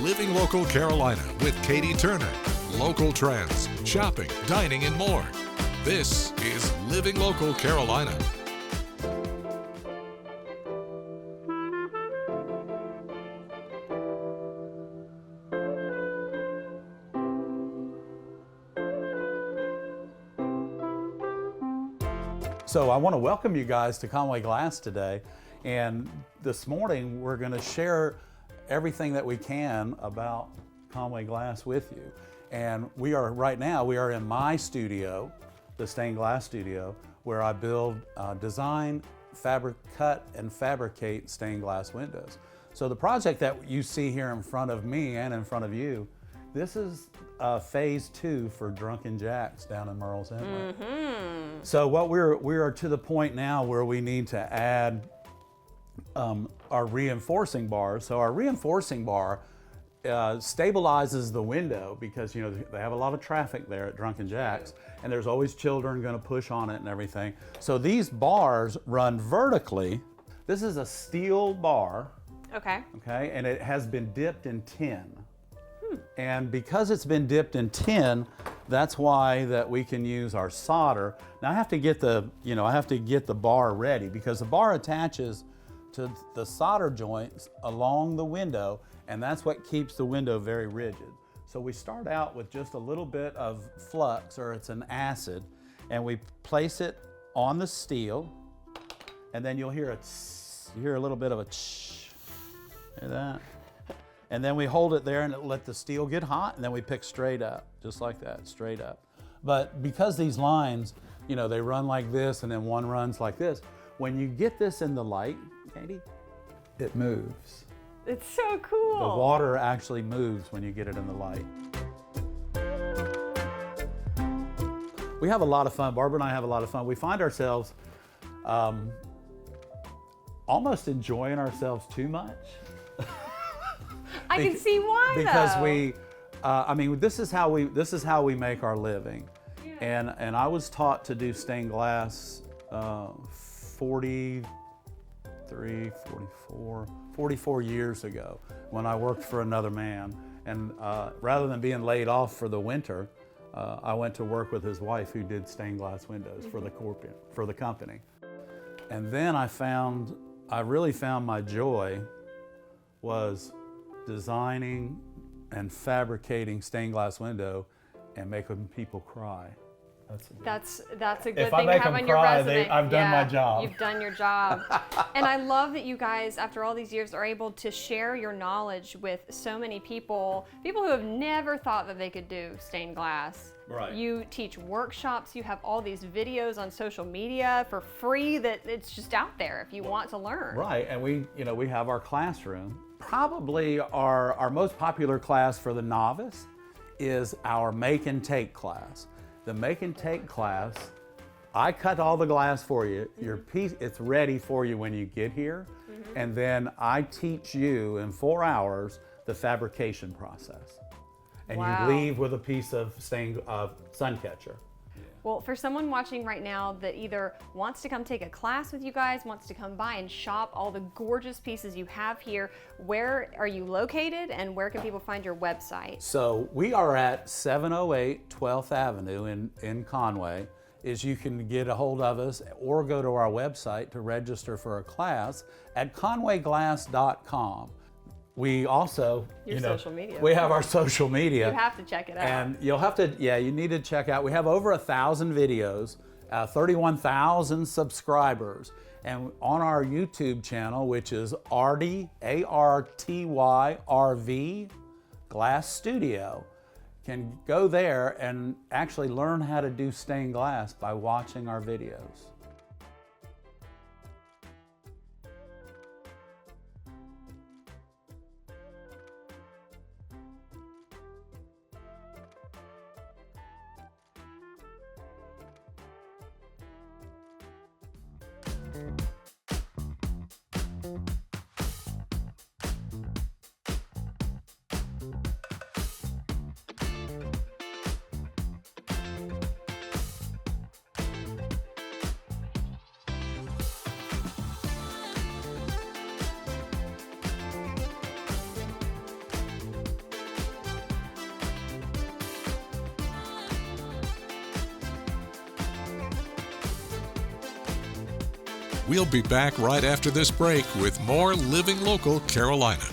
Living Local Carolina with Katie Turner. Local trends, shopping, dining, and more. This is Living Local Carolina. So I want to welcome you guys to Conway Glass today, and this morning we're going to share everything that we can about Conway Glass with you. And right now we are in my studio, the stained glass studio, where I build, design, cut and fabricate stained glass windows. So the project that you see here in front of me and in front of you, this is phase 2 for Drunken Jack's down in Murrells Inlet. So what we are to the point now where we need to add our reinforcing bars. So our reinforcing bar stabilizes the window because they have a lot of traffic there at Drunken Jack's, and there's always children going to push on it and everything. So these bars run vertically. This is a steel bar. Okay, and it has been dipped in tin. And because it's been dipped in tin, that's why that we can use our solder. Now I have to get the bar ready because the bar attaches to the solder joints along the window, and that's what keeps the window very rigid. So we start out with just a little bit of flux, or it's an acid, and we place it on the steel, and then you'll hear a little bit of a tsh. Hear that? And then we hold it there and let the steel get hot, and then we pick straight up, just like that, straight up. But because these lines, they run like this and then one runs like this, when you get this in the light, Katie, it moves. It's so cool. The water actually moves when you get it in the light. We have a lot of fun. Barbara and I have a lot of fun. We find ourselves almost enjoying ourselves too much. I can see why, because though. this is how we make our living. Yeah. And I was taught to do stained glass 44 years ago when I worked for another man. And rather than being laid off for the winter, I went to work with his wife who did stained glass windows for the company. And then I really found my joy was designing and fabricating stained glass window and making people cry. That's a good thing to have on your resume. I've done my job. You've done your job. And I love that you guys, after all these years, are able to share your knowledge with so many people who have never thought that they could do stained glass. Right. You teach workshops, you have all these videos on social media for free that it's just out there if you want to learn. Right, and we have our classroom. Probably our most popular class for the novice is our make and take class. The make and take class, I cut all the glass for you. Your piece, it's ready for you when you get here. And then I teach you in 4 hours the fabrication process. And wow. You leave with a piece of sun catcher. Well, for someone watching right now that either wants to come take a class with you guys, wants to come by and shop all the gorgeous pieces you have here, where are you located and where can people find your website? So we are at 708 12th Avenue in Conway. You can get a hold of us or go to our website to register for a class at conwayglass.com. We also, social media. We have our social media. You have to check it out. And you need to check out. We have over 1,000 videos, 31,000 subscribers. And on our YouTube channel, which is Arty, ARTYRV, Glass Studio, can go there and actually learn how to do stained glass by watching our videos. We'll be back right after this break with more Living Local Carolina.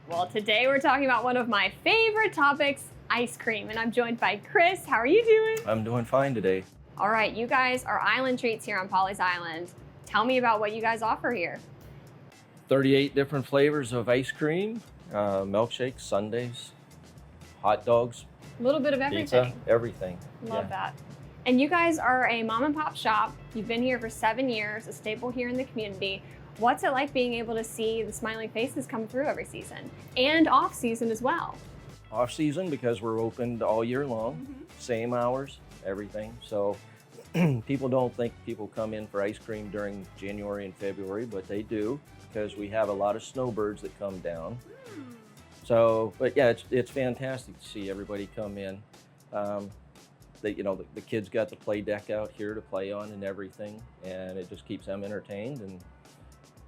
Well, today we're talking about one of my favorite topics, ice cream, and I'm joined by Chris. How are you doing? I'm doing fine today. All right, you guys are Island Treats here on Pawleys Island. Tell me about what you guys offer here. 38 different flavors of ice cream, milkshakes, sundaes, hot dogs, A little bit of everything. pizza, everything. Love Yeah. that. And you guys are a mom and pop shop. You've been here for 7 years, a staple here in the community. What's it like being able to see the smiling faces come through every season and off season as well? Off season because we're open all year long, Mm-hmm. same hours, everything. So people don't think people come in for ice cream during January and February, but they do because we have a lot of snowbirds that come down. So, but yeah, it's fantastic to see everybody come in. The kids got the play deck out here to play on and everything, and it just keeps them entertained. And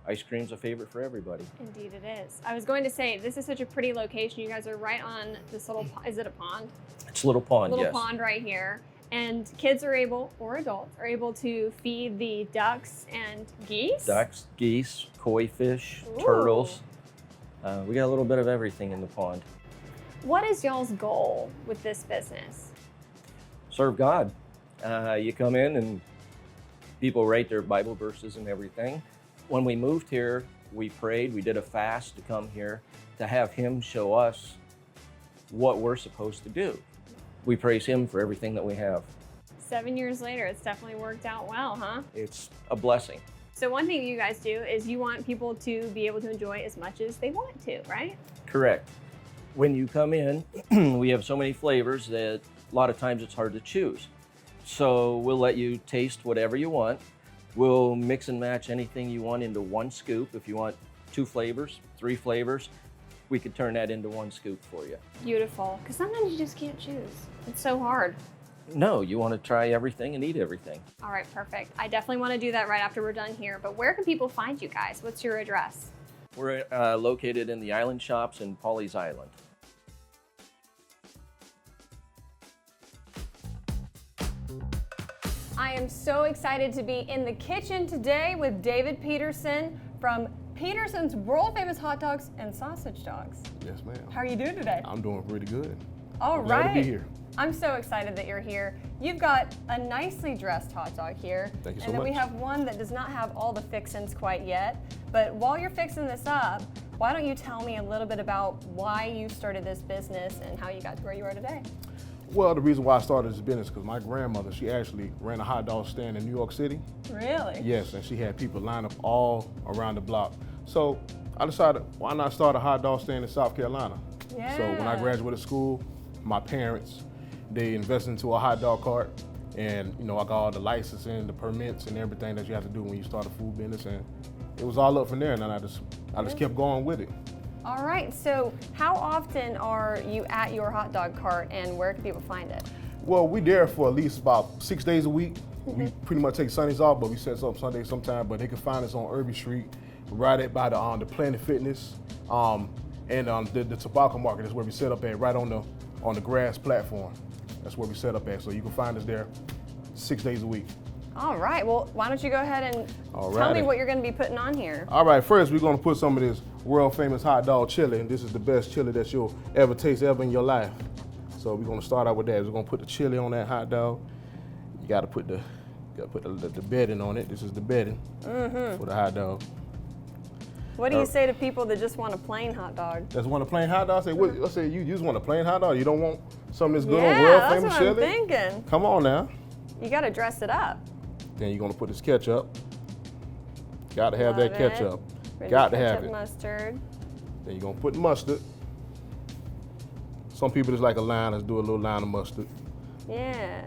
ice cream's a favorite for everybody. Indeed it is. I was going to say, this is such a pretty location. You guys are right on this little, is it a pond? It's a little pond, Little yes. pond right here. And kids are able, or adults, are able to feed the ducks and geese. Ducks, geese, koi fish, Ooh. turtles. We got a little bit of everything in the pond. What is y'all's goal with this business? Serve God. You come in and people write their Bible verses and everything. When we moved here, we prayed, we did a fast to come here to have Him show us what we're supposed to do. We praise Him for everything that we have. 7 years later, it's definitely worked out well, huh? It's a blessing. So one thing you guys do is you want people to be able to enjoy as much as they want to, right? Correct. When you come in, we have so many flavors that a lot of times it's hard to choose. So we'll let you taste whatever you want. We'll mix and match anything you want into one scoop. If you want 2 flavors, 3 flavors, we could turn that into one scoop for you. Beautiful. Because sometimes you just can't choose. It's so hard. No, you want to try everything and eat everything. All right, perfect. I definitely want to do that right after we're done here. But where can people find you guys? What's your address? We're located in the Island Shops in Pawleys Island. I am so excited to be in the kitchen today with David Peterson from Peterson's world famous hot dogs and sausage dogs. Yes, ma'am. How are you doing today? I'm doing pretty good. All I'm glad to right. be here. I'm so excited that you're here. You've got a nicely dressed hot dog here. Thank you so And then we much. have one that does not have all the fixins quite yet. But while you're fixing this up, why don't you tell me a little bit about why you started this business and how you got to where you are today? Well, the reason why I started this business because my grandmother, she actually ran a hot dog stand in New York City. Really? Yes, and she had people line up all around the block. So I decided, why not start a hot dog stand in South Carolina? Yeah. So when I graduated school, my parents, they invested into a hot dog cart, and I got all the licensing, the permits, and everything that you have to do when you start a food business, and it was all up from there. And then I just kept going with it. All right, so how often are you at your hot dog cart and where can people find it? Well, we there for at least about 6 days a week. We pretty much take Sundays off, but we set up Sundays sometime. But they can find us on Irby Street, right at by the Planet Fitness, and the tobacco market is where we set up at, right on the grass platform. That's where we set up at. So you can find us there 6 days a week. All right, well, why don't you go ahead and All tell me righty. what you're going to be putting on here. All right, first we're gonna put some of this world famous hot dog chili, and this is the best chili that you'll ever taste ever in your life. So we're gonna start out with that. We're gonna put the chili on that hot dog. You gotta put the bedding on it. This is the bedding for the hot dog. What do you say to people that just want a plain hot dog? That's want a plain hot dog. I say you just want a plain hot dog. You don't want something that's good on Yeah, world that's famous what chili. I'm thinking. Come on now. You got to dress it up. Then you're gonna put this ketchup. Got to have Love that it. ketchup. Ready Got to ketchup, have it. mustard. Then you're gonna put mustard. Some people just like a line. Let's do a little line of mustard. Yeah.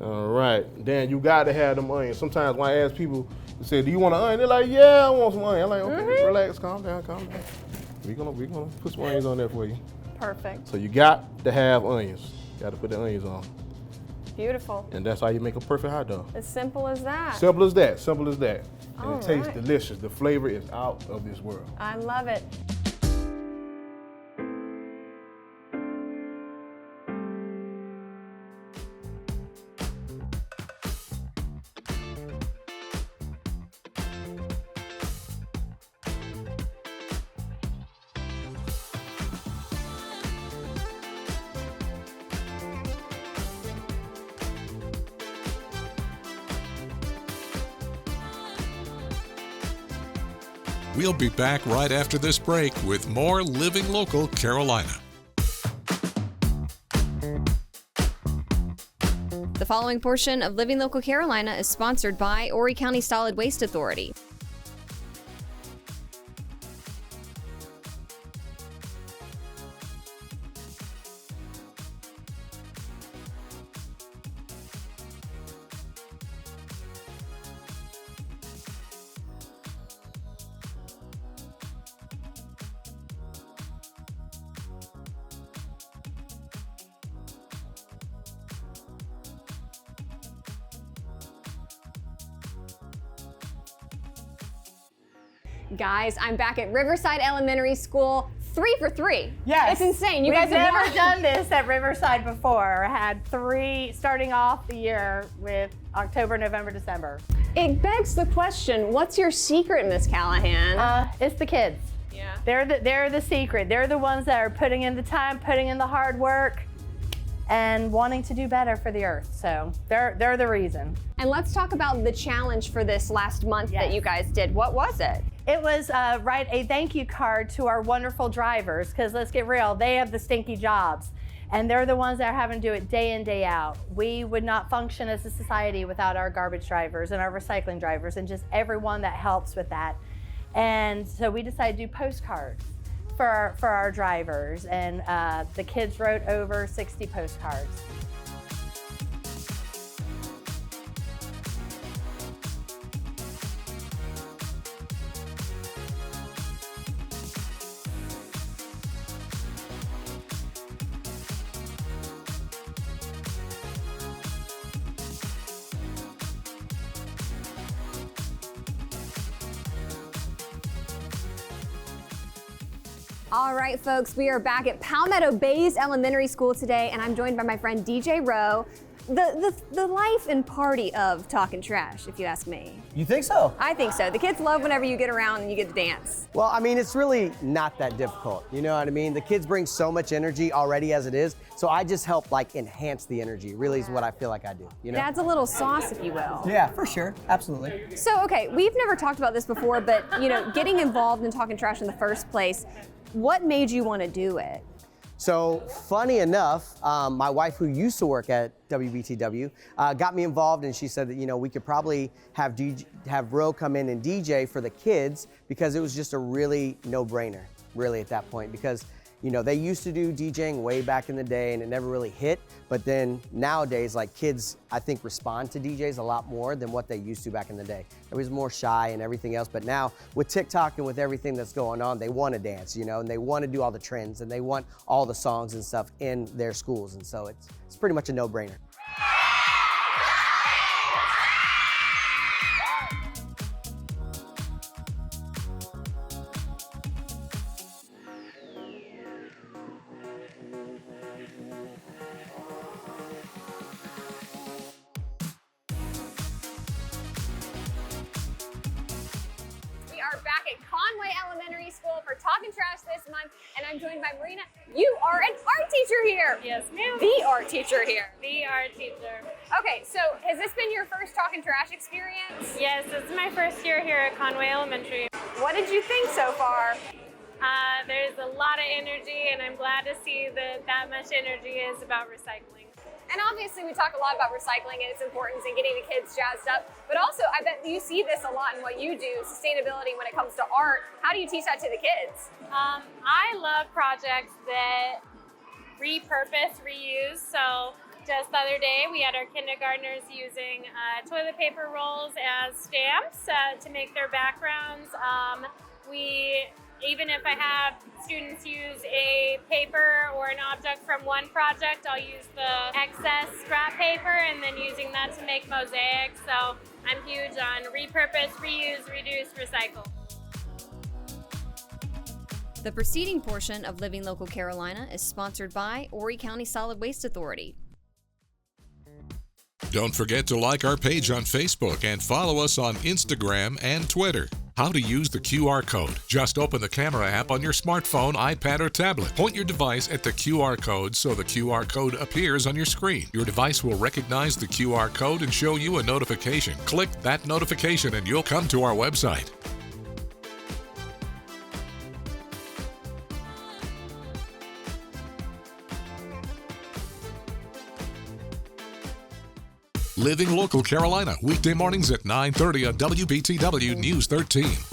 All right. Then you got to have them onions. Sometimes when I ask people, they say, "Do you want an onion?" They're like, "Yeah, I want some onion." I'm like, "Okay, relax, calm down, calm down. We're gonna put some onions on there for you." Perfect. So you got to have onions. Got to put the onions on, Beautiful. and that's how you make a perfect hot dog. As simple as that. Simple as that. Simple as that. and it tastes delicious. The flavor is out of this world. I love it. We'll be back right after this break with more Living Local Carolina. The following portion of Living Local Carolina is sponsored by Horry County Solid Waste Authority. Guys, I'm back at Riverside Elementary School, 3 for 3. Yes. It's insane. You We've guys have never won. done this at Riverside before. Had 3 starting off the year with October, November, December. It begs the question, what's your secret, Miss Callahan? It's the kids. Yeah. They're the secret. They're the ones that are putting in the time, putting in the hard work, and wanting to do better for the earth. So they're the reason. And let's talk about the challenge for this last month that Yes. you guys did. What was it? It was write a thank you card to our wonderful drivers, because let's get real, they have the stinky jobs. And they're the ones that are having to do it day in, day out. We would not function as a society without our garbage drivers and our recycling drivers and just everyone that helps with that. And so we decided to do postcards for our drivers. And the kids wrote over 60 postcards. All right, folks, we are back at Palmetto Bays Elementary School today, and I'm joined by my friend DJ Rowe. The life and party of talking trash, if you ask me. You think so? I think so. The kids love whenever you get around and you get to dance. Well, I mean, it's really not that difficult. You know what I mean? The kids bring so much energy already as it is, so I just help like enhance the energy. Really is what I feel like I do. You know? It adds a little sauce, if you will. Yeah, for sure, absolutely. So, okay, we've never talked about this before, but getting involved in talking trash in the first place, what made you want to do it? So funny enough, my wife, who used to work at WBTW, got me involved, and she said that we could probably have Roe come in and DJ for the kids, because it was just a really no-brainer, really at that point, because they used to do DJing way back in the day and it never really hit, but then nowadays, like, kids, I think, respond to DJs a lot more than what they used to back in the day. It was more shy and everything else, but now with TikTok and with everything that's going on, they want to dance, and they want to do all the trends and they want all the songs and stuff in their schools, and so it's pretty much a no-brainer. We are back at Conway Elementary School for Talking Trash this month, and I'm joined by Marina. You are an art teacher here. Yes, ma'am. The art teacher here. The art teacher. Okay, so has this been your first Talking Trash experience? Yes, this is my first year here at Conway Elementary. What did you think so far? There's a lot of energy, and I'm glad to see that much energy is about recycling. And obviously we talk a lot about recycling and its importance in getting the kids jazzed up, but also I bet you see this a lot in what you do, sustainability when it comes to art. How do you teach that to the kids? I love projects that repurpose, reuse. So just the other day, we had our kindergartners using toilet paper rolls as stamps to make their backgrounds. We even if I have students use a paper or an object from one project, I'll use the excess scrap paper and then using that to make mosaics. So I'm huge on repurpose, reuse, reduce, recycle. The preceding portion of Living Local Carolina is sponsored by Horry County Solid Waste Authority. Don't forget to like our page on Facebook and follow us on Instagram and Twitter. How to use the QR code. Just open the camera app on your smartphone, iPad, or tablet. Point your device at the QR code so the QR code appears on your screen. Your device will recognize the QR code and show you a notification. Click that notification and you'll come to our website. Living Local Carolina, weekday mornings at 9:30 on WBTW News 13.